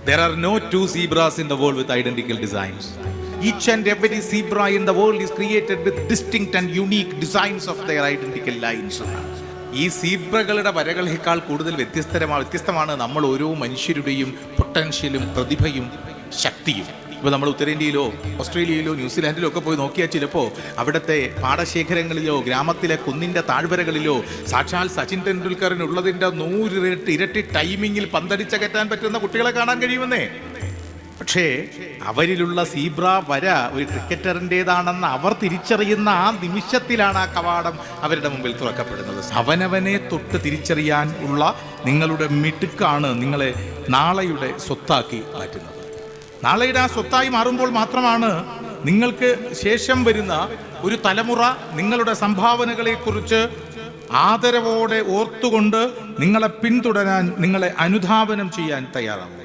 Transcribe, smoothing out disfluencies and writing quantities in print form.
There are no two zebras in the world with identical designs. Each and every zebra in the world is created with distinct and unique designs of their identical lines. ഈ സീബ്രകളുടെ വരകളേക്കാൾ കൂടുതൽ വ്യത്യസ്തമാണ് നമ്മൾ ഓരോ മനുഷ്യരുടെയും പൊട്ടൻഷ്യലും പ്രതിഭയും ശക്തിയും. ഇപ്പോൾ നമ്മൾ ഉത്തരേന്ത്യയിലോ ഓസ്ട്രേലിയയിലോ ന്യൂസിലാൻഡിലോ ഒക്കെ പോയി നോക്കിയാൽ ചിലപ്പോൾ അവിടുത്തെ പാടശേഖരങ്ങളിലോ ഗ്രാമത്തിലെ കുന്നിൻ്റെ താഴ്വരകളിലോ സാക്ഷാൽ സച്ചിൻ ടെണ്ടുൽക്കറിനുള്ളതിൻ്റെ 100 ഇരട്ടി ടൈമിങ്ങിൽ പന്തടിച്ചകറ്റാൻ പറ്റുന്ന കുട്ടികളെ കാണാൻ കഴിയുമെന്നേ. പക്ഷേ അവരിലുള്ള സീബ്ര വര ഒരു ക്രിക്കറ്ററിൻ്റെതാണെന്ന് അവർ തിരിച്ചറിയുന്ന ആ നിമിഷത്തിലാണ് ആ കവാടം അവരുടെ മുമ്പിൽ തുറക്കപ്പെടുന്നത്. അവനവനെ തൊട്ട് തിരിച്ചറിയാൻ ഉള്ള നിങ്ങളുടെ മിടുക്കാണ് നിങ്ങളെ നാളെയുടെ സ്വത്താക്കി മാറ്റുന്നത്. നാളെയുടെ ആ സ്വത്തായി മാറുമ്പോൾ മാത്രമാണ് നിങ്ങൾക്ക് ശേഷം വരുന്ന ഒരു തലമുറ നിങ്ങളുടെ സംഭാവനകളെക്കുറിച്ച് ആദരവോടെ ഓർത്തുകൊണ്ട് നിങ്ങളെ പിന്തുടരാൻ, നിങ്ങളെ അനുധാവനം ചെയ്യാൻ തയ്യാറാവും.